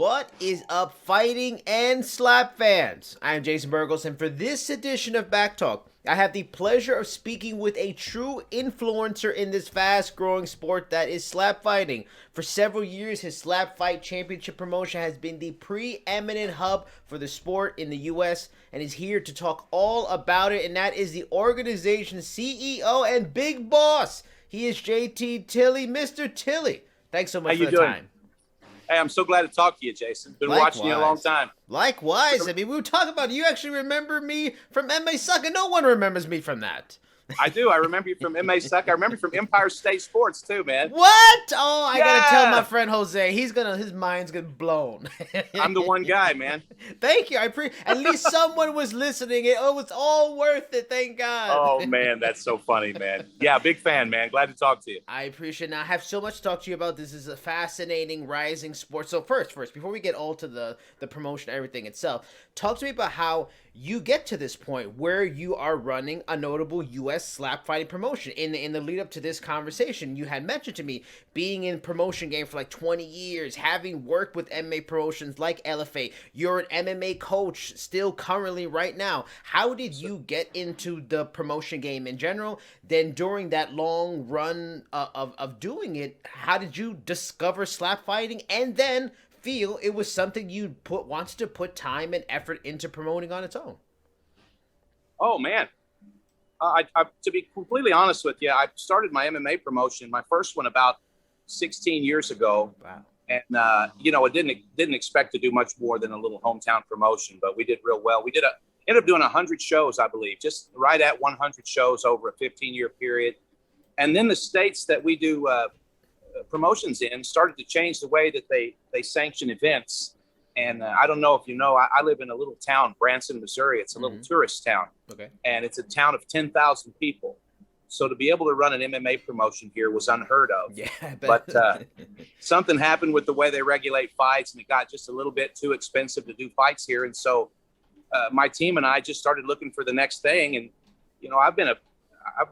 What is up, fighting and slap fans? I am Jason Burgos, and for this edition of Back Talk, I have the pleasure of speaking with a true influencer in this fast-growing sport that is slap fighting. For several years, his Slap Fight Championship promotion has been the preeminent hub for the sport in the U.S., and is here to talk all about it, and that is the organization's CEO and big boss. He is JT Tilley. Mr. Tilley, thanks so much for the time. Hey, I'm so glad to talk to you, Jason. Been watching you a long time. Likewise. I mean, we were talking about, you actually remember me from MMA Sucker. No one remembers me from that. I do. I remember you from MMA Sucker. I remember you from Empire State Sports too, man. What? Oh, I gotta tell my friend Jose. His mind's getting blown. I'm the one guy, man. Thank you. At least someone was listening. It was all worth it. Thank God. Oh man, that's so funny, man. Yeah, big fan, man. Glad to talk to you. I appreciate it. Now, I have so much to talk to you about. This is a fascinating, rising sport. So first, before we get all to the promotion, everything itself, talk to me about how you get to this point where you are running a notable U.S. slap fighting promotion. In the lead up to this conversation, you had mentioned to me being in promotion game for like 20 years, having worked with MMA promotions like LFA. You're an MMA coach still currently right now. How did you get into the promotion game in general? Then during that long run of doing it, how did you discover slap fighting and then feel it was something you wanted to put time and effort into promoting on its own? Oh man, to be completely honest with you, I started my MMA promotion, my first one, about 16 years ago. Wow. And I didn't expect to do much more than a little hometown promotion, but we did real well. We ended up doing 100 shows, I believe, just right at 100 shows over a 15-year period. And then the states that we do promotions in started to change the way that they sanction events. And I don't know if you know, I live in a little town, Branson, Missouri. It's a little tourist town. Okay. And it's a town of 10,000 people. So to be able to run an MMA promotion here was unheard of. Yeah, but something happened with the way they regulate fights, and it got just a little bit too expensive to do fights here. And so my team and I just started looking for the next thing. And,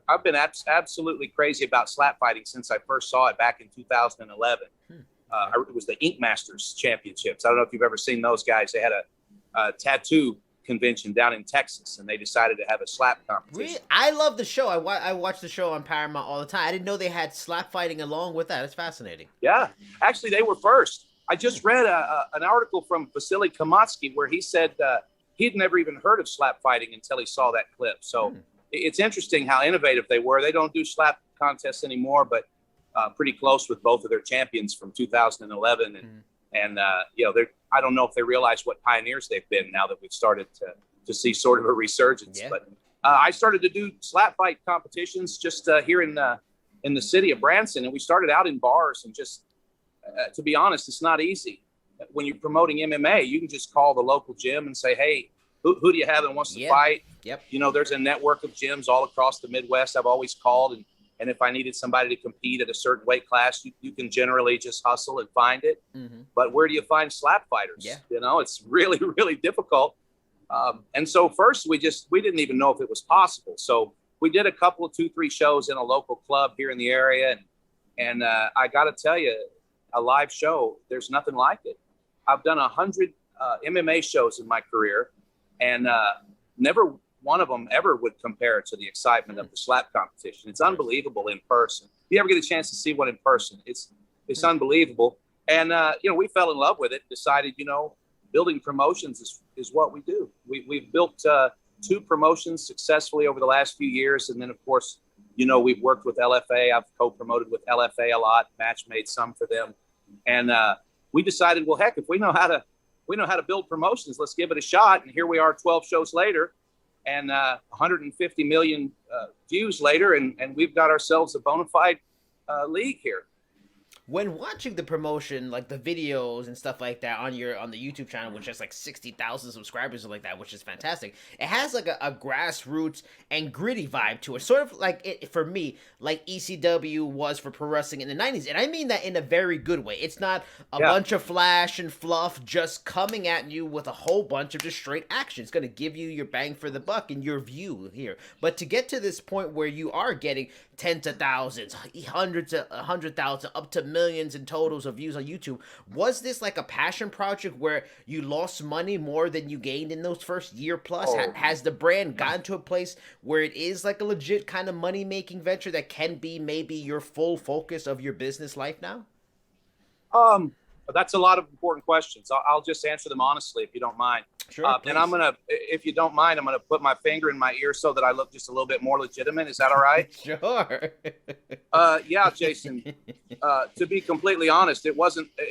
I've been absolutely crazy about slap fighting since I first saw it back in 2011. It was the Ink Masters Championships. I don't know if you've ever seen those guys. They had a tattoo convention down in Texas, and they decided to have a slap competition. Really? I love the show. I watch the show on Paramount all the time. I didn't know they had slap fighting along with that. It's fascinating. Yeah, actually, they were first. I just read an article from Vasily Kamatsky where he said he'd never even heard of slap fighting until he saw that clip. So it's interesting how innovative they were. They don't do slap contests anymore, but pretty close with both of their champions from 2011. And I don't know if they realize what pioneers they've been now that we've started to see sort of a resurgence. Yeah. But I started to do slap fight competitions just here in the city of Branson. And we started out in bars, and just to be honest, it's not easy. When you're promoting MMA, you can just call the local gym and say, hey, who do you have that wants to fight? Yep. There's a network of gyms all across the Midwest. I've always called, and if I needed somebody to compete at a certain weight class, you can generally just hustle and find it. But where do you find slap fighters? Yeah. It's really, really difficult. And so first we didn't even know if it was possible. So we did a couple of 2-3 shows in a local club here in the area. And I got to tell you, a live show, there's nothing like it. I've done 100 MMA shows in my career, and never one of them ever would compare to the excitement of the slap competition. It's unbelievable in person. If you ever get a chance to see one in person, it's unbelievable. And, we fell in love with it, decided, building promotions is what we do. We've built 2 promotions successfully over the last few years. And then, of course, we've worked with LFA. I've co-promoted with LFA a lot, match made some for them. And we decided, well, heck, if we know how to build promotions, let's give it a shot. And here we are 12 shows later, and 150 million views later, and we've got ourselves a bona fide league here. When watching the promotion, like the videos and stuff like that on the YouTube channel, which has like 60,000 subscribers or like that, which is fantastic. It has like a grassroots and gritty vibe to it, sort of like for me, like ECW was for pro wrestling in the 90s, and I mean that in a very good way. It's not a bunch of flash and fluff just coming at you with a whole bunch of just straight action. It's going to give you your bang for the buck and your view here. But to get to this point where you are getting tens of thousands, hundreds of 100,000, up to millions millions in totals of views on YouTube. Was this like a passion project where you lost money more than you gained in those first year plus? Has the brand gotten to a place where it is like a legit kind of money making venture that can be maybe your full focus of your business life now? That's a lot of important questions. I'll just answer them honestly, if you don't mind. Sure. And I'm going to, if you don't mind, I'm going to put my finger in my ear so that I look just a little bit more legitimate. Is that all right? Sure. Yeah, Jason, to be completely honest, it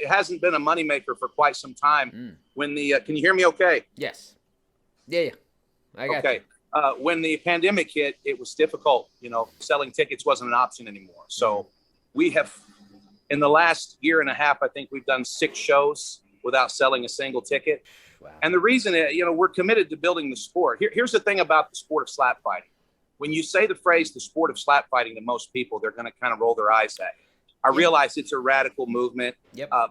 hasn't been a moneymaker for quite some time. When can you hear me okay? Yes. Yeah. I got okay. When the pandemic hit, it was difficult. Selling tickets wasn't an option anymore. So we have, in the last year and a half, I think we've done 6 shows without selling a single ticket. Wow. And the reason is, we're committed to building the sport. Here's the thing about the sport of slap fighting. When you say the phrase, the sport of slap fighting, to most people, they're going to kind of roll their eyes at you. I realize it's a radical movement,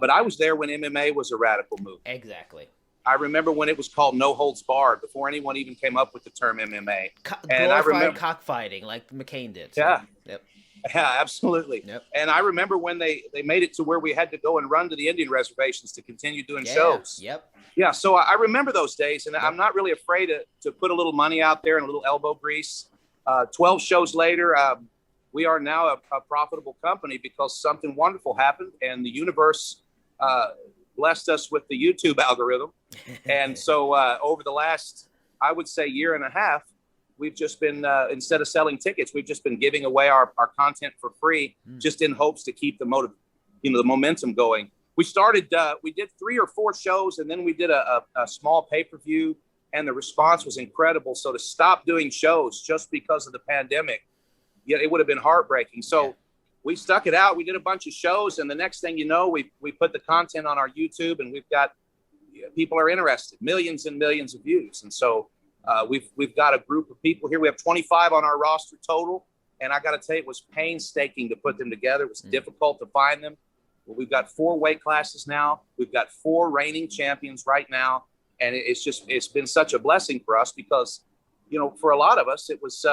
but I was there when MMA was a radical movement. Exactly. I remember when it was called no holds barred before anyone even came up with the term MMA. And I remember cockfighting like McCain did. So. Yeah. Yep. Yeah, absolutely. Yep. And I remember when they made it to where we had to go and run to the Indian reservations to continue doing shows. Yep. Yeah, so I remember those days, and I'm not really afraid to put a little money out there and a little elbow grease. 12 shows later, we are now a profitable company because something wonderful happened, and the universe blessed us with the YouTube algorithm. And so over the last, I would say, year and a half, we've just been, instead of selling tickets, we've just been giving away our content for free, just in hopes to keep the momentum going. We started, we did 3 or 4 shows, and then we did a small pay-per-view, and the response was incredible. So to stop doing shows just because of the pandemic, it would have been heartbreaking. So we stuck it out. We did a bunch of shows, and the next thing you know, we put the content on our YouTube, and we've got, people are interested, millions and millions of views. And so we've got a group of people here. We have 25 on our roster total, and I got to tell you, it was painstaking to put them together. It was difficult to find them. Well, we've got 4 weight classes now. We've got 4 reigning champions right now. And it's been such a blessing for us because, for a lot of us, it was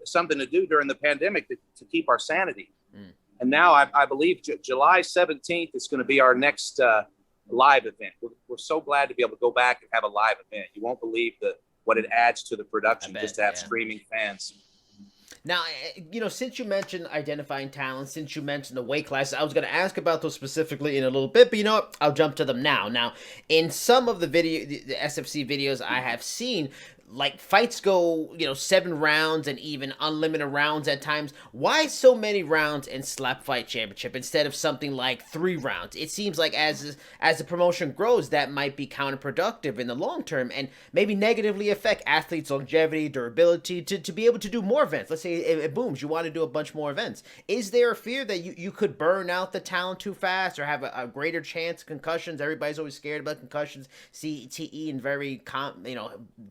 something to do during the pandemic to keep our sanity. And now I believe July 17th is going to be our next live event. We're so glad to be able to go back and have a live event. You won't believe what it adds to the production just to have streaming fans. Now, since you mentioned identifying talent, since you mentioned the weight classes, I was going to ask about those specifically in a little bit, but you know what? I'll jump to them now. Now, in some of the SFC videos I have seen, like fights go, 7 rounds and even unlimited rounds at times. Why so many rounds in Slap Fight Championship instead of something like 3 rounds? It seems like as the promotion grows, that might be counterproductive in the long term and maybe negatively affect athletes' longevity, durability, to be able to do more events. Let's say it booms, you want to do a bunch more events. Is there a fear that you could burn out the talent too fast or have a greater chance of concussions? Everybody's always scared about concussions, CTE, and very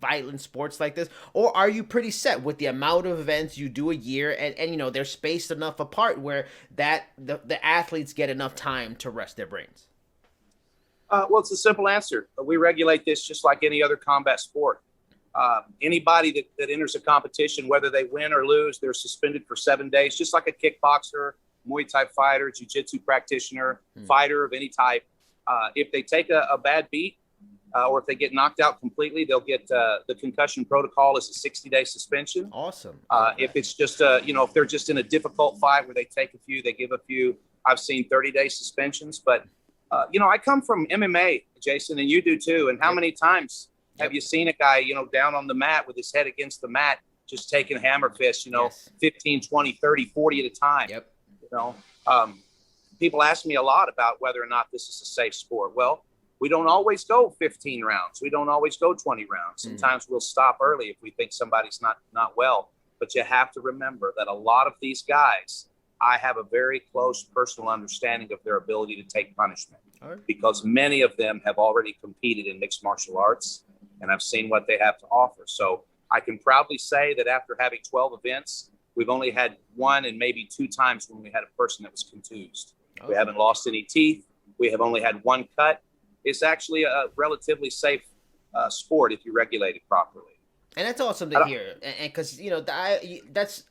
violent sports like this, or are you pretty set with the amount of events you do a year and they're spaced enough apart where the athletes get enough time to rest their brains? Well, it's a simple answer. We regulate this just like any other combat sport. Anybody that enters a competition, whether they win or lose, they're suspended for 7 days, just like a kickboxer, Muay Thai fighter, jiu-jitsu practitioner, fighter of any type. If they take a bad beat, or if they get knocked out completely, they'll get the concussion protocol is a 60-day suspension. Awesome. If it's just, if they're just in a difficult fight where they take a few, they give a few. I've seen 30-day suspensions. But, I come from MMA, Jason, and you do too. And how many times have you seen a guy, down on the mat with his head against the mat, just taking hammer fists, 15, 20, 30, 40 at a time? Yep. People ask me a lot about whether or not this is a safe sport. Well, we don't always go 15 rounds. We don't always go 20 rounds. Sometimes we'll stop early if we think somebody's not well. But you have to remember that a lot of these guys, I have a very close personal understanding of their ability to take punishment because many of them have already competed in mixed martial arts, and I've seen what they have to offer. So I can proudly say that after having 12 events, we've only had 1 and maybe 2 times when we had a person that was contused. We haven't lost any teeth. We have only had 1 cut. It's actually a relatively safe sport if you regulate it properly. And that's awesome to hear, and because as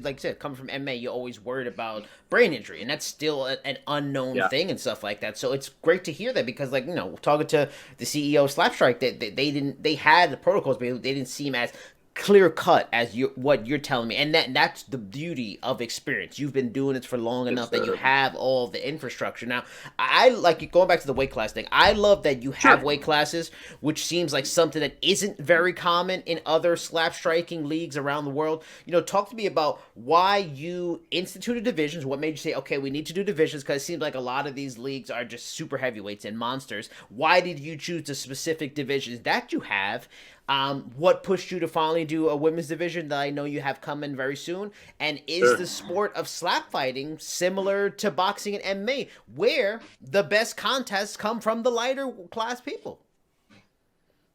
like I said, coming from MMA, you're always worried about brain injury, and that's still an unknown thing and stuff like that. So it's great to hear that because, like, talking to the CEO of SlapStrike, they had the protocols, but they didn't seem as clear cut as what you're telling me, and that's the beauty of experience. You've been doing it for long enough that you have all the infrastructure. Now, I like going back to the weight class thing. I love that you have weight classes, which seems like something that isn't very common in other slap striking leagues around the world. Talk to me about why you instituted divisions. What made you say, okay, we need to do divisions? Because it seems like a lot of these leagues are just super heavyweights and monsters. Why did you choose the specific divisions that you have? What pushed you to finally do a women's division that I know you have coming very soon? And is the sport of slap fighting similar to boxing and MMA, where the best contests come from the lighter class people?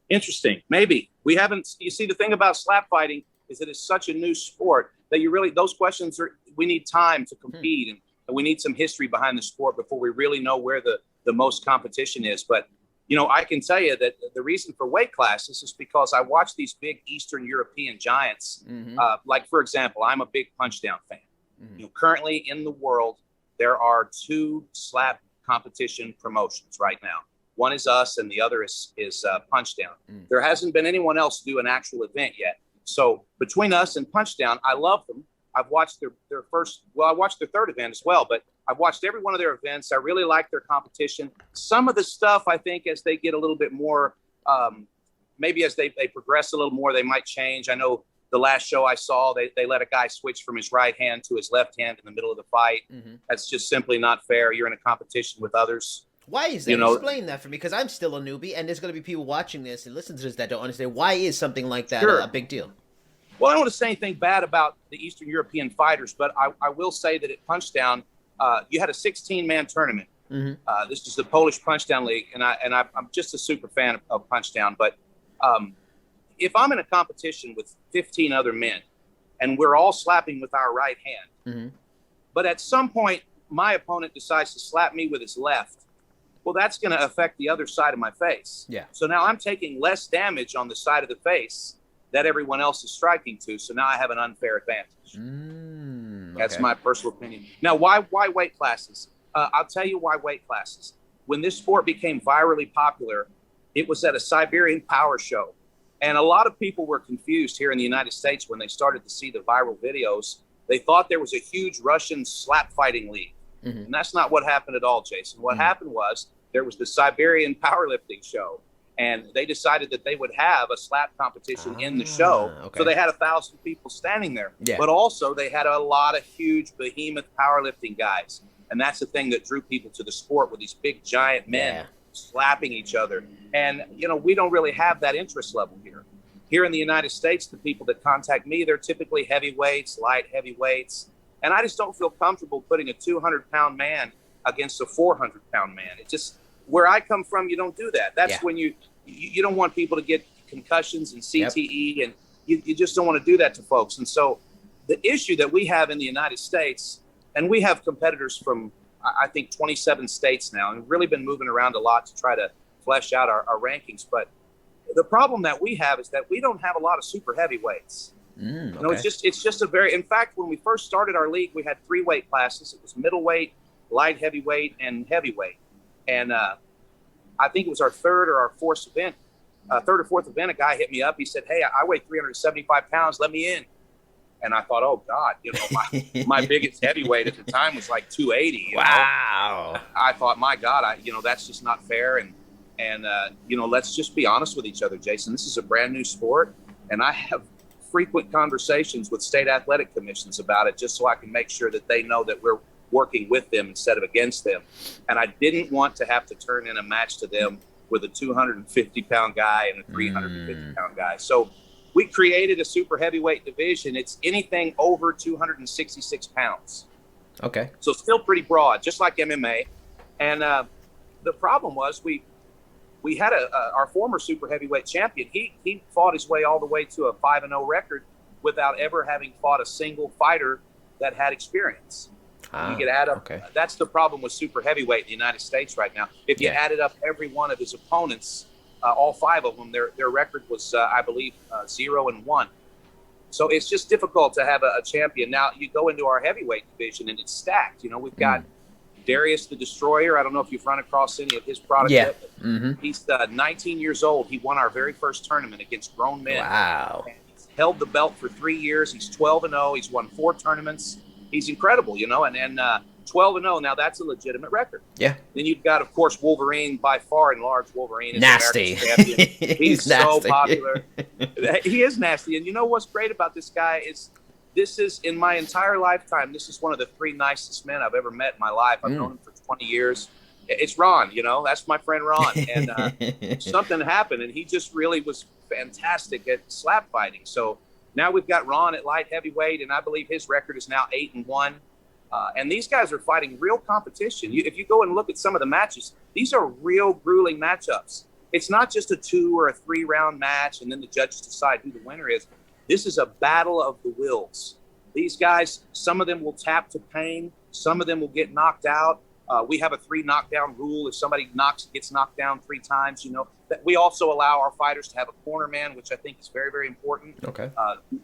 Interesting. Maybe. We haven't, you see, the thing about slap fighting is that it's such a new sport that those questions we need time to compete, and we need some history behind the sport before we really know where the most competition is. But I can tell you that the reason for weight classes is because I watch these big Eastern European giants. Like, for example, I'm a big Punchdown fan. Currently in the world, there are 2 slap competition promotions right now. One is us, and the other is Punchdown. There hasn't been anyone else do an actual event yet. So between us and Punchdown, I love them. I've watched their first, well, I watched their third event as well, but I've watched every one of their events. I really like their competition. Some of the stuff, I think, as they get a little bit more, maybe as they progress a little more, they might change. I know the last show I saw, they let a guy switch from his right hand to his left hand in the middle of the fight. That's just simply not fair. You're in a competition with others. Why is that? Explain that for me, because I'm still a newbie, and there's going to be people watching this and listening to this that don't understand. Why is something like that a big deal? Well, I don't want to say anything bad about the Eastern European fighters, but I will say that at Punchdown, you had a 16-man tournament. This is the Polish Punchdown League, and I'm just a super fan of Punchdown. But if I'm in a competition with 15 other men, and we're all slapping with our right hand, but at some point my opponent decides to slap me with his left, well, that's going to affect the other side of my face. So now I'm taking less damage on the side of the face that everyone else is striking to. So now I have an unfair advantage. That's my personal opinion. Now, why weight classes? I'll tell you why weight classes. When this sport became virally popular, it was at a Siberian power show. And a lot of people were confused here in the United States when they started to see the viral videos. They thought there was a huge Russian slap fighting league. And that's not what happened at all, Jason. What happened was there was the Siberian powerlifting show. And they decided that they would have a slap competition in the show. So they had 1,000 people standing there. But also they had a lot of huge behemoth powerlifting guys. And that's the thing that drew people to the sport, with these big giant men slapping each other. And, we don't really have that interest level here. Here in the United States, the people that contact me, they're typically heavyweights, light heavyweights. And I just don't feel comfortable putting a 200-pound man against a 400-pound man. It just, where I come from, you don't do that. That's when you don't want people to get concussions and CTE, and you just don't want to do that to folks. And so the issue that we have in the United States, and we have competitors from, I think, 27 states now, and we've really been moving around a lot to try to flesh out our rankings. But the problem that we have is that we don't have a lot of super heavyweights. It's just a very, in fact, when we first started our league, we had 3 weight classes. It was middleweight, light heavyweight, and heavyweight. And I think it was our third or fourth event, a guy hit me up. He said, "Hey, I weigh 375 pounds. Let me in." And I thought, oh God, my biggest heavyweight at the time was like 280. Wow. I thought, my God, that's just not fair. And let's just be honest with each other, Jason. This is a brand new sport, and I have frequent conversations with state athletic commissions about it, just so I can make sure that they know that we're working with them instead of against them. And I didn't want to have to turn in a match to them with a 250-pound guy and a 350-pound guy. So we created a super heavyweight division. It's anything over 266 pounds. Okay. So still pretty broad, just like MMA. And the problem was we had our former super heavyweight champion. He fought his way all the way to a 5-0 record without ever having fought a single fighter that had experience. You could add up. That's the problem with super heavyweight in the United States right now. If you added up every one of his opponents, all 5 of them. Their record was, I believe, 0-1. So it's just difficult to have a champion. Now you go into our heavyweight division and it's stacked. You know, we've got Darius the Destroyer. I don't know if you've run across any of his product yet. He's 19 years old. He won our very first tournament against grown men. Wow. And he's held the belt for 3 years. He's 12-0. He's won 4 tournaments. He's incredible, you know, and 12-0. Now that's a legitimate record. Yeah. Then you've got, of course, Wolverine. By far and large, Wolverine is nasty. America's champion. He's nasty. so popular. He is nasty. And you know what's great about this guy is this is, in my entire lifetime, this is one of the 3 nicest men I've ever met in my life. I've known him for 20 years. It's Ron, you know, that's my friend Ron. And something happened, and he just really was fantastic at slap fighting. So now we've got Ron at light heavyweight, and I believe his record is now 8-1. And these guys are fighting real competition. If you go and look at some of the matches, these are real grueling matchups. It's not just a 2 or a 3 round match and then the judges decide who the winner is. This is a battle of the wills. These guys, some of them will tap to pain. Some of them will get knocked out. We have a 3 knockdown rule. If somebody gets knocked down 3 times, you know, that we also allow our fighters to have a corner man, which I think is very, very important. Okay.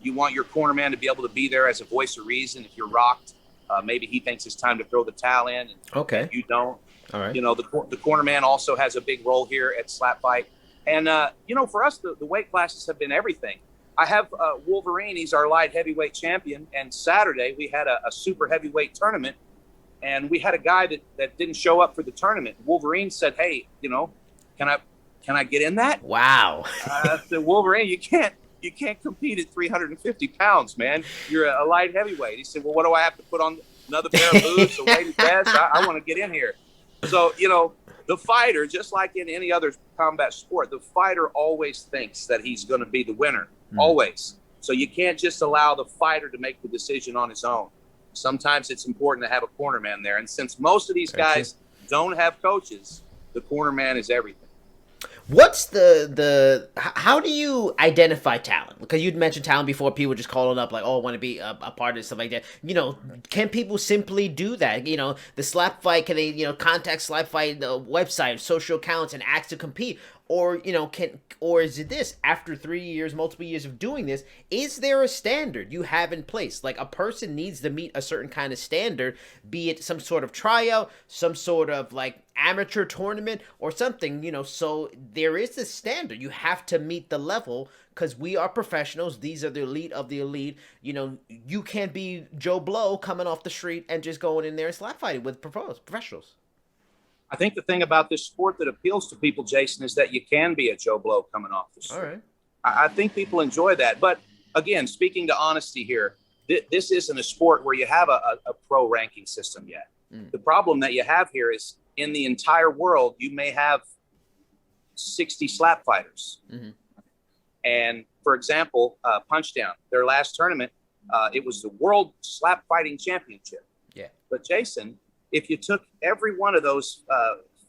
You want your corner man to be able to be there as a voice of reason. If you're rocked, maybe he thinks it's time to throw the towel in, and you don't. All right. You know, the corner man also has a big role here at Slap Fight. And, you know, for us, the weight classes have been everything. I have Wolverine. He's our light heavyweight champion. And Saturday we had a super heavyweight tournament. And we had a guy that didn't show up for the tournament. Wolverine said, "Hey, you know, can I get in that?" Wow. I said, "Wolverine, you can't compete at 350 pounds, man. You're a light heavyweight." He said, "Well, what do I have to put on? Another pair of boots, a weighted vest? I want to get in here." So, you know, the fighter, just like in any other combat sport, the fighter always thinks that he's going to be the winner, always. So you can't just allow the fighter to make the decision on his own. Sometimes it's important to have a corner man there. And since most of these guys don't have coaches, the corner man is everything. What's how do you identify talent? Because you'd mentioned talent before, people just calling up like, "Oh, I want to be a part of this," stuff like that. You know, can people simply do that? You know, the Slap Fight, can they, you know, contact Slap Fight, the website, social accounts, and ask to compete? Or, you know, or is it this, after 3 years, multiple years of doing this, is there a standard you have in place? Like, a person needs to meet a certain kind of standard, be it some sort of tryout, some sort of like amateur tournament or something, you know. So there is this standard. You have to meet the level, because we are professionals. These are the elite of the elite. You know, you can't be Joe Blow coming off the street and just going in there and slap fighting with professionals. I think the thing about this sport that appeals to people, Jason, is that you can be a Joe Blow coming off the street. All right. I think people enjoy that. But again, speaking to honesty here, this isn't a sport where you have a pro ranking system yet. The problem that you have here is, in the entire world, you may have 60 slap fighters. And for example, Punchdown, their last tournament, it was the World Slap Fighting Championship. Yeah. But Jason, if you took every one of those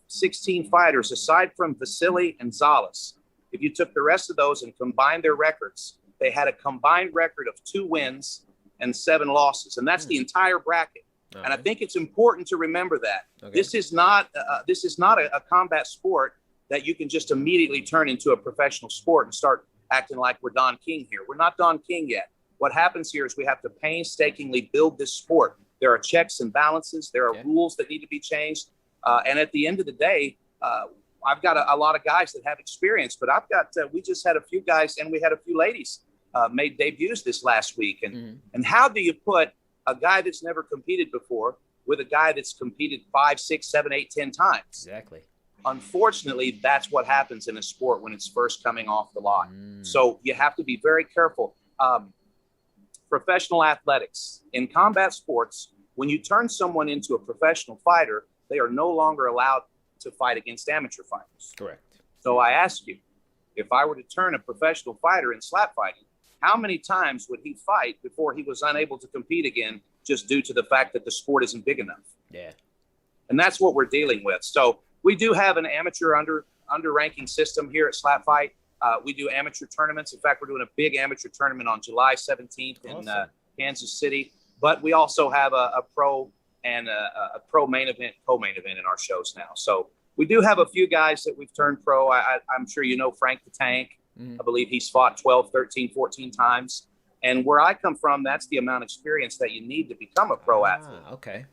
16 fighters, aside from Vasily and Zalas, if you took the rest of those and combined their records, they had a combined record of 2 wins and 7 losses. And that's the entire bracket. And I think it's important to remember that. This is not a combat sport that you can just immediately turn into a professional sport and start acting like we're Don King here. We're not Don King yet. What happens here is we have to painstakingly build this sport. There are checks and balances. There are rules that need to be changed. And at the end of the day, I've got a lot of guys that have experience, but we just had a few guys, and we had a few ladies made debuts this last week. And how do you put a guy that's never competed before with a guy that's competed 5, 6, 7, 8, 10 times? Exactly. Unfortunately, that's what happens in a sport when it's first coming off the lot. So you have to be very careful. Professional athletics. In combat sports, when you turn someone into a professional fighter, they are no longer allowed to fight against amateur fighters. Correct. So I ask you, if I were to turn a professional fighter in slap fighting, how many times would he fight before he was unable to compete again, just due to the fact that the sport isn't big enough? Yeah. And that's what we're dealing with. So we do have an amateur under ranking system here at Slap Fight. We do amateur tournaments. In fact, we're doing a big amateur tournament on July 17th in Kansas City. But we also have a pro and a pro main event, co-main event in our shows now. So We do have a few guys that we've turned pro. I'm sure you know Frank the Tank. I believe he's fought 12, 13, 14 times. And where I come from, that's the amount of experience that you need to become a pro athlete. Okay.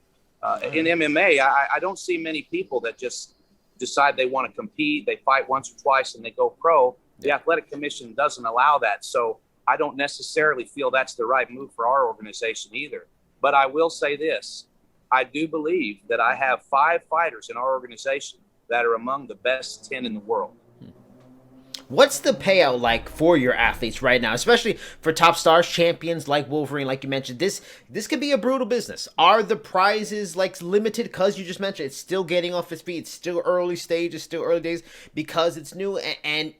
In MMA, I don't see many people that just decide they want to compete. They fight once or twice and they go pro. The Athletic Commission doesn't allow that. So I don't necessarily feel that's the right move for our organization either. But I will say this. I do believe that I have 5 fighters in our organization that are among the best 10 in the world. What's the payout like for your athletes right now, especially for top stars, champions like Wolverine, like you mentioned? This could be a brutal business. Are the prizes like limited because you just mentioned it's still getting off its feet, it's still early stage, it's still early days because it's new, and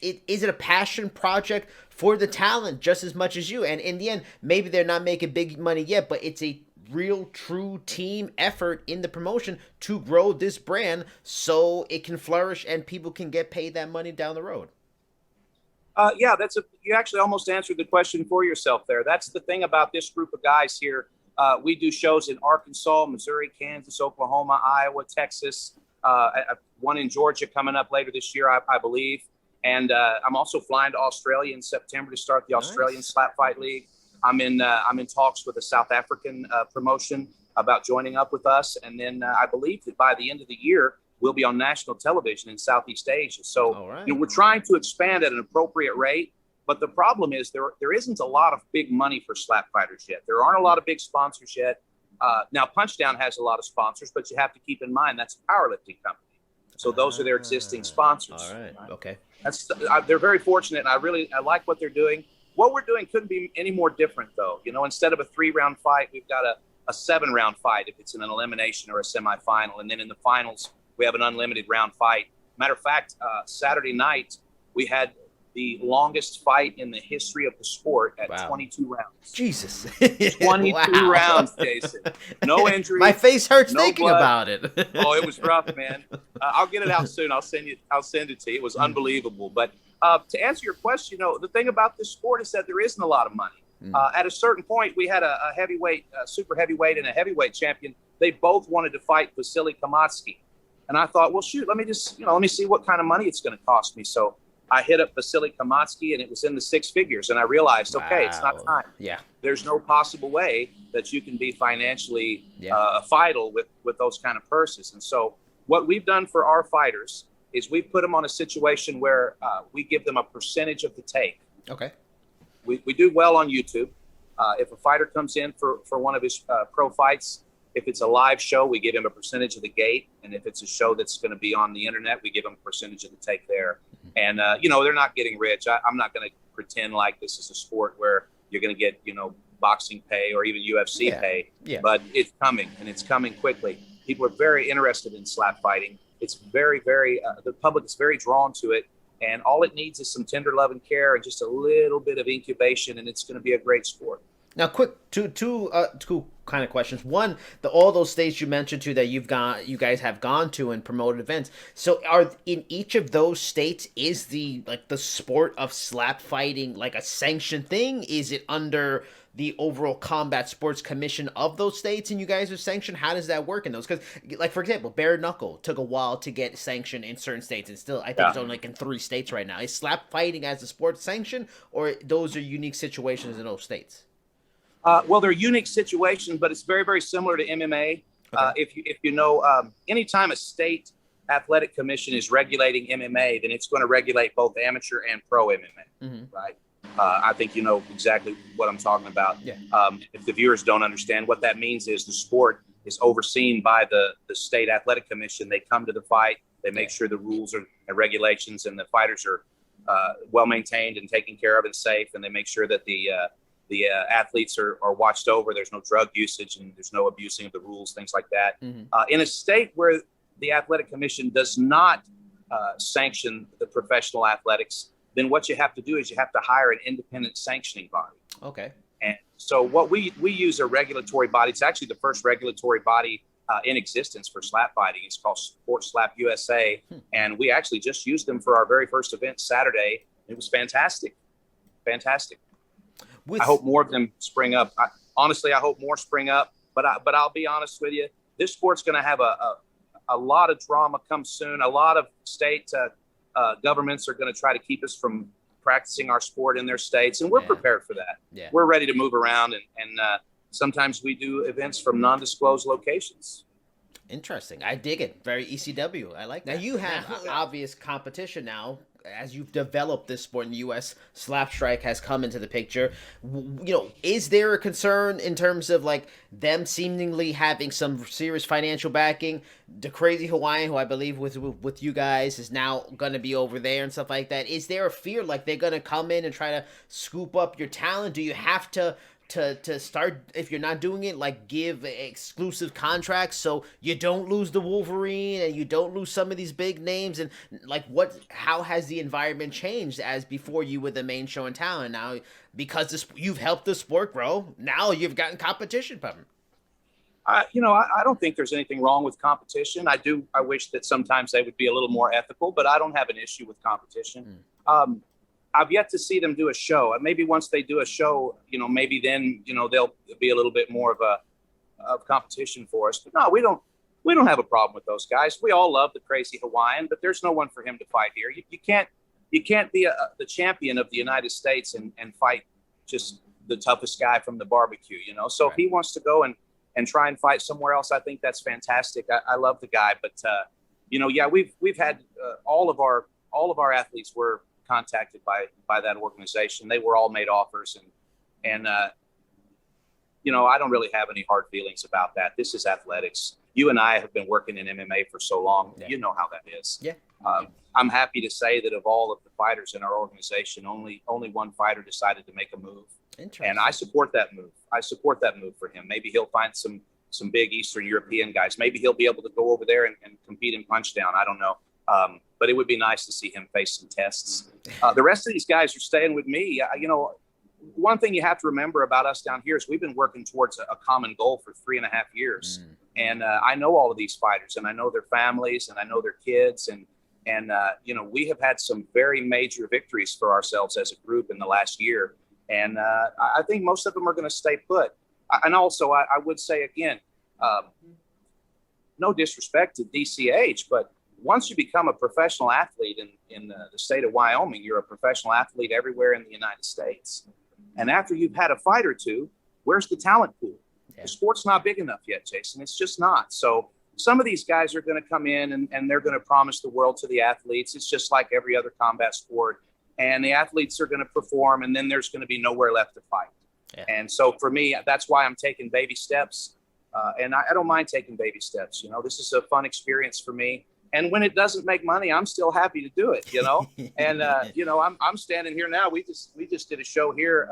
is it a passion project for the talent just as much as you? And in the end, maybe they're not making big money yet, but it's a real true team effort in the promotion to grow this brand so it can flourish and people can get paid that money down the road. Yeah, you actually almost answered the question for yourself there. That's the thing about this group of guys here. We do shows in Arkansas, Missouri, Kansas, Oklahoma, Iowa, Texas, one in Georgia coming up later this year, I believe. And I'm also flying to Australia in September to start the Australian SlapFIGHT League. I'm in talks with a South African promotion about joining up with us. And then I believe that by the end of the year, we'll be on national television in Southeast Asia. So we're trying to expand at an appropriate rate. But the problem is there isn't a lot of big money for slap fighters yet. There aren't a lot of big sponsors yet. Now, Punchdown has a lot of sponsors, but you have to keep in mind that's a powerlifting company. So those are their existing sponsors. All right. Okay. They're very fortunate, and I like what they're doing. What we're doing couldn't be any more different, though. Instead of a 3-round fight, we've got a 7-round fight if it's an elimination or a semifinal. And then in the finals, we have an unlimited round fight. Matter of fact, Saturday night, we had the longest fight in the history of the sport at 22 rounds. Jesus. 22 rounds, Jason. No injuries. My face hurts no thinking blood. about it. Oh, it was rough, man. I'll get it out soon. I'll send it to you. It was unbelievable. But to answer your question, the thing about this sport is that there isn't a lot of money. At a certain point, we had a heavyweight, super heavyweight, and a heavyweight champion. They both wanted to fight Vasily Kamatsky. And I thought, well, shoot, let me see what kind of money it's going to cost me. So I hit up Vasily Kamatsky, and it was in the 6 figures. And I realized, okay, it's not time. Yeah. There's no possible way that you can be financially vital with those kind of purses. And so what we've done for our fighters is we put them on a situation where we give them a percentage of the take. Okay. We do well on YouTube. If a fighter comes in for one of his pro fights, if it's a live show, we give him a percentage of the gate. And if it's a show that's going to be on the internet, we give him a percentage of the take there. And, they're not getting rich. I'm not going to pretend like this is a sport where you're going to get, boxing pay or even UFC pay. Yeah. But it's coming, and it's coming quickly. People are very interested in slap fighting. It's very, very, the public is very drawn to it. And all it needs is some tender love and care and just a little bit of incubation, and it's going to be a great sport. Now, quick, two kind of questions. One, all those states you mentioned too that you guys have gone to and promoted events. So, are in each of those states is the sport of slap fighting like a sanctioned thing? Is it under the overall Combat Sports Commission of those states, and you guys are sanctioned? How does that work in those? Because, like for example, bare knuckle took a while to get sanctioned in certain states, and still I think it's only in 3 states right now. Is slap fighting as a sport sanctioned, or those are unique situations in those states? Well, they're unique situations, but it's very, very similar to MMA. Okay. If you know, anytime a state athletic commission is regulating MMA, then it's going to regulate both amateur and pro MMA, right? I think you know exactly what I'm talking about. Yeah. If the viewers don't understand, what that means is the sport is overseen by the state athletic commission. They come to the fight, they make sure the rules and regulations and the fighters are well maintained and taken care of and safe, and they make sure that the athletes are watched over. There's no drug usage and there's no abusing of the rules, things like that. In a state where the athletic commission does not sanction the professional athletics, then what you have to do is you have to hire an independent sanctioning body. Okay. And so what we use a regulatory body. It's actually the first regulatory body in existence for slap fighting. It's called Sports Slap USA. And we actually just used them for our very first event Saturday. It was fantastic. Fantastic. I hope more of them spring up. Honestly, I hope more spring up. But I'll be honest with you. This sport's going to have a lot of drama comes soon. A lot of state governments are going to try to keep us from practicing our sport in their states, and we're prepared for that. Yeah. We're ready to move around, and sometimes we do events from non-disclosed locations. Interesting. I dig it. Very ECW. I like that. Now you have obvious competition now. As you've developed this sport in the U.S., SlapStrike has come into the picture. Is there a concern in terms of like them seemingly having some serious financial backing? The Crazy Hawaiian, who I believe with you guys, is now going to be over there and stuff like that. Is there a fear like they're going to come in and try to scoop up your talent? Do you have to start, if you're not doing it, like give exclusive contracts so you don't lose the Wolverine and you don't lose some of these big names? And like how has the environment changed as before you were the main show in town? Now, because you've helped the sport grow, now you've gotten competition from it. I don't think there's anything wrong with competition. I wish that sometimes they would be a little more ethical, but I don't have an issue with competition. I've yet to see them do a show. And maybe once they do a show, maybe then, they'll be a little bit more of competition for us. But no, we don't have a problem with those guys. We all love the Crazy Hawaiian, but there's no one for him to fight here. You can't be the champion of the United States and fight just the toughest guy from the barbecue, So right. If he wants to go and try and fight somewhere else, I think that's fantastic. I love the guy, but we've had all of our athletes were contacted by that organization. They were all made offers, and I don't really have any hard feelings about that. This is athletics. You and I have been working in MMA for so long. Yeah. You know how that is. Yeah. I'm happy to say that of all of the fighters in our organization, only one fighter decided to make a move. And I support that move. I support that move for him. Maybe he'll find some big Eastern European guys. Maybe he'll be able to go over there and compete in Punchdown. I don't know. But it would be nice to see him face some tests. The rest of these guys are staying with me. One thing you have to remember about us down here is we've been working towards a common goal for 3.5 years. And I know all of these fighters, and I know their families, and I know their kids. And we have had some very major victories for ourselves as a group in the last year. And I think most of them are going to stay put. And also, I would say again, no disrespect to DCH, but once you become a professional athlete in the state of Wyoming, you're a professional athlete everywhere in the United States. And after you've had a fight or two, where's the talent pool? Yeah. The sport's not big enough yet, Jason. It's just not. So some of these guys are going to come in and they're going to promise the world to the athletes. It's just like every other combat sport. And the athletes are going to perform, and then there's going to be nowhere left to fight. Yeah. And so for me, that's why I'm taking baby steps. And I don't mind taking baby steps. This is a fun experience for me. And when it doesn't make money, I'm still happy to do it, And, I'm standing here now. We just did a show here.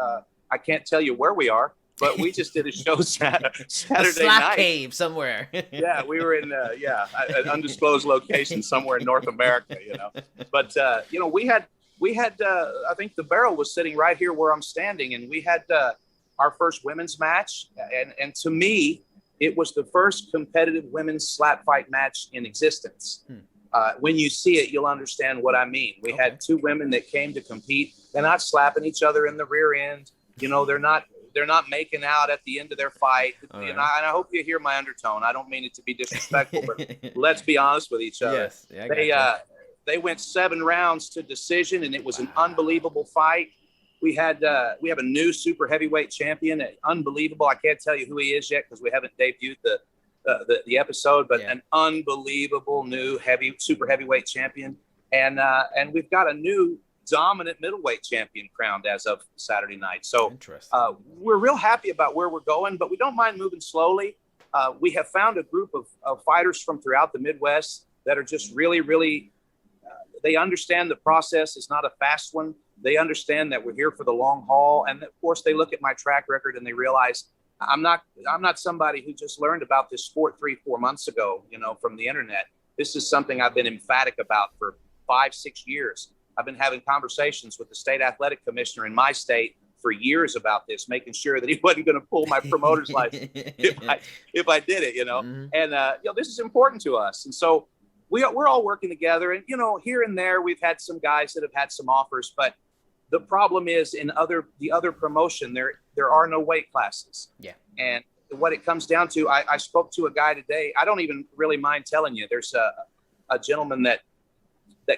I can't tell you where we are, but we just did a show Saturday night. Cave somewhere. Yeah, we were in, an undisclosed location somewhere in North America, But, we had I think the barrel was sitting right here where I'm standing, and we had our first women's match. And to me, it was the first competitive women's slap fight match in existence. When you see it, you'll understand what I mean. We had two women that came to compete. They're not slapping each other in the rear end. They're not making out at the end of their fight. Right. And I hope you hear my undertone. I don't mean it to be disrespectful, but let's be honest with each other. Yes. Yeah, they went 7 rounds to decision, and it was an unbelievable fight. We have a new super heavyweight champion. Unbelievable. I can't tell you who he is yet because we haven't debuted the episode, but an unbelievable new super heavyweight champion. And we've got a new dominant middleweight champion crowned as of Saturday night. So we're real happy about where we're going, but we don't mind moving slowly. We have found a group of fighters from throughout the Midwest that are just really, really, they understand the process is not a fast one. They understand that we're here for the long haul. And of course they look at my track record and they realize I'm not somebody who just learned about this sport 3-4 months ago, from the internet. This is something I've been emphatic about for 5-6 years. I've been having conversations with the state athletic commissioner in my state for years about this, making sure that he wasn't going to pull my promoter's license if I did it, Mm-hmm. And this is important to us. And so we're all working together. And here and there we've had some guys that have had some offers, but the problem is in the other promotion there are no weight classes. Yeah. And what it comes down to, I spoke to a guy today. I don't even really mind telling you. There's a gentleman that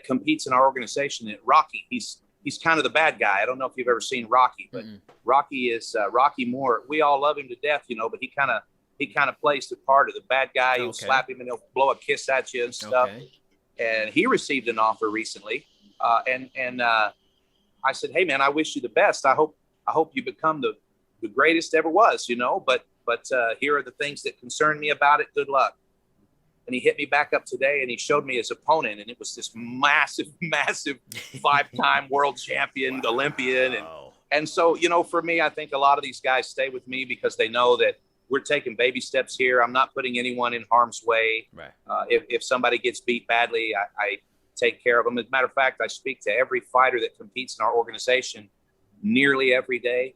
competes in our organization, Rocky. He's kind of the bad guy. I don't know if you've ever seen Rocky, but Rocky is Rocky Moore. We all love him to death, but he kind of plays the part of the bad guy. He'll slap him and he'll blow a kiss at you and stuff. Okay. And he received an offer recently, and I said, "Hey man, I wish you the best. I hope you become the greatest ever was, But here are the things that concern me about it. Good luck." And he hit me back up today, and he showed me his opponent, and it was this massive 5-time world champion, Olympian. And so, for me, I think a lot of these guys stay with me because they know that we're taking baby steps here. I'm not putting anyone in harm's way. Right. If somebody gets beat badly, I take care of them. As a matter of fact, I speak to every fighter that competes in our organization nearly every day.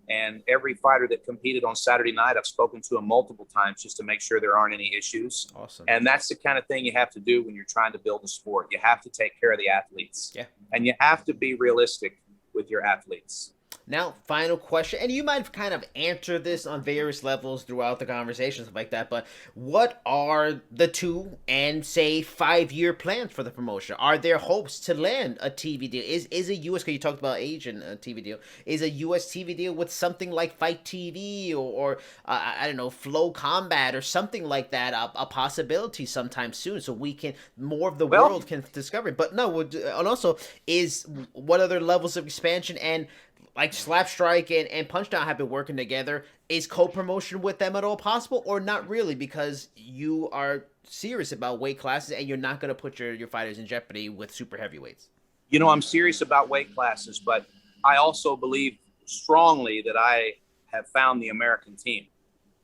And every fighter that competed on Saturday night, I've spoken to him multiple times just to make sure there aren't any issues. Awesome. And that's the kind of thing you have to do when you're trying to build a sport. You have to take care of the athletes. Yeah. And you have to be realistic with your athletes. Now, final question, and you might have kind of answered this on various levels throughout the conversation, stuff like that, but what are the 2 and, say, 5-year plans for the promotion? Are there hopes to land a TV deal? Is a U.S., because you talked about Asian TV deal, is a U.S. TV deal with something like Fight TV or I don't know, Flow Combat or something like that a possibility sometime soon so we can, more of the world can discover it? But no, and also, what other levels of expansion and like SlapStrike and Punchdown have been working together, is co-promotion with them at all possible or not really, because you are serious about weight classes and you're not going to put your fighters in jeopardy with super heavyweights? I'm serious about weight classes, but I also believe strongly that I have found the American team.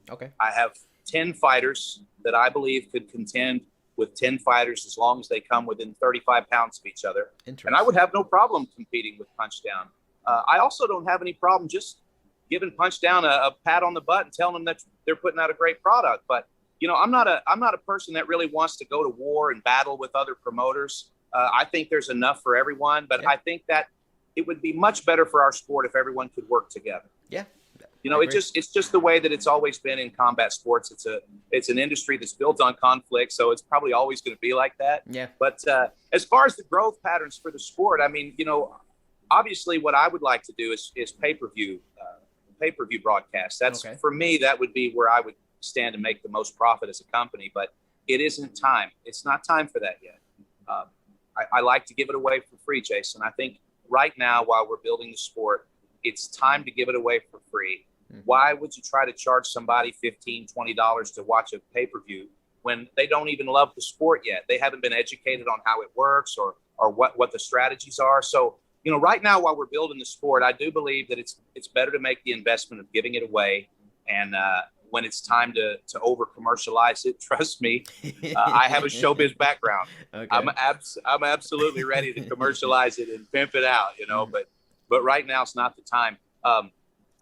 Okay. I have 10 fighters that I believe could contend with 10 fighters as long as they come within 35 pounds of each other. And I would have no problem competing with Punchdown. I also don't have any problem just giving Punchdown a pat on the butt and telling them that they're putting out a great product. But, I'm not a person that really wants to go to war and battle with other promoters. I think there's enough for everyone, but I think that it would be much better for our sport if everyone could work together. Yeah. It's just the way that it's always been in combat sports. It's an industry that's built on conflict, so it's probably always going to be like that. Yeah. But as far as the growth patterns for the sport, I mean, obviously what I would like to do is pay-per-view broadcast. That's for me, that would be where I would stand to make the most profit as a company, but it isn't time. It's not time for that yet. I like to give it away for free, Jason. I think right now, while we're building the sport, it's time to give it away for free. Why would you try to charge somebody $15, $20 to watch a pay-per-view when they don't even love the sport yet? They haven't been educated on how it works or what the strategies are. So, right now, while we're building the sport, I do believe that it's better to make the investment of giving it away. And when it's time to over commercialize it, trust me, I have a showbiz background. Okay. I'm absolutely ready to commercialize it and pimp it out, but right now it's not the time.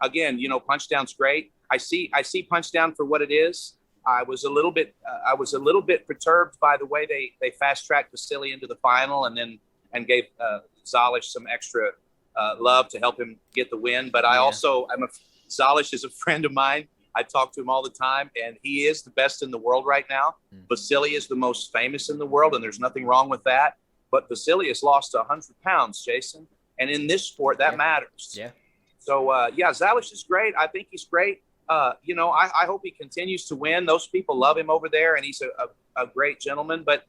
Again, Punchdown's great. I see Punchdown for what it is. I was a little bit perturbed by the way they fast tracked Vasily into the final and gave Zalish some extra love to help him get the win. But Zalish is a friend of mine. I talk to him all the time, and he is the best in the world right now. Vasily is the most famous in the world, and there's nothing wrong with that. But Vasily has lost 100 pounds, Jason. And in this sport, that matters. Yeah. So, Zalish is great. I think he's great. I hope he continues to win. Those people love him over there, and he's a great gentleman. But,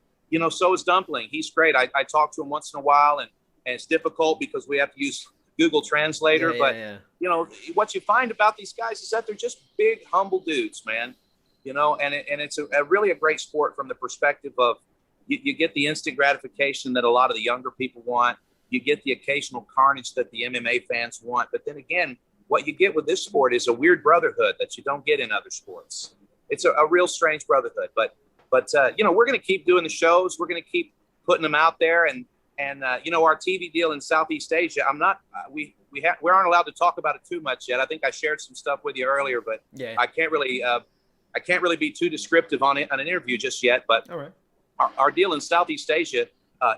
so is Dumpling. He's great. I talk to him once in a while, and it's difficult because we have to use Google Translator. What you find about these guys is that they're just big, humble dudes, man. And it's really a great sport from the perspective of you get the instant gratification that a lot of the younger people want. You get the occasional carnage that the MMA fans want. But then again, what you get with this sport is a weird brotherhood that you don't get in other sports. It's a real strange brotherhood. But we're going to keep doing the shows. We're going to keep putting them out there. And our TV deal in Southeast Asia, we aren't allowed to talk about it too much yet. I think I shared some stuff with you earlier, but I can't really be too descriptive on an interview just yet. But all right. Our deal in Southeast Asia,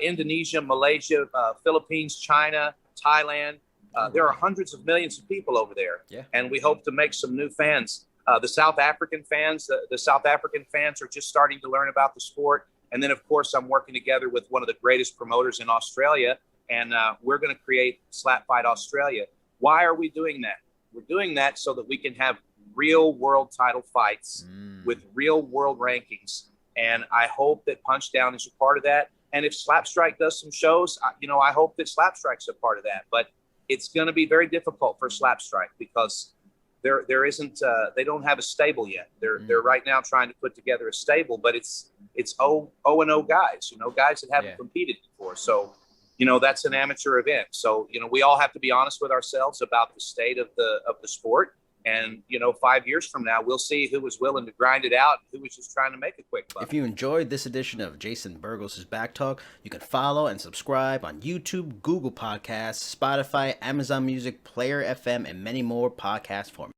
Indonesia, Malaysia, Philippines, China, Thailand, there are hundreds of millions of people over there. Yeah. And we hope to make some new fans. The South African fans, the South African fans are just starting to learn about the sport. And then, of course, I'm working together with one of the greatest promoters in Australia, and we're going to create SlapFIGHT Australia. Why are we doing that? We're doing that so that we can have real world title fights with real world rankings. And I hope that Punchdown is a part of that. And if SlapStrike does some shows, I hope that SlapStrike's a part of that. But it's going to be very difficult for SlapStrike because there isn't they don't have a stable yet. They're right now trying to put together a stable, but it's O&O guys, guys that haven't competed before. So, that's an amateur event. So, we all have to be honest with ourselves about the state of the sport. And, 5 years from now, we'll see who was willing to grind it out and who was just trying to make a quick buck. If you enjoyed this edition of Jason Burgos' Back Talk, you can follow and subscribe on YouTube, Google Podcasts, Spotify, Amazon Music, Player FM, and many more podcast formats.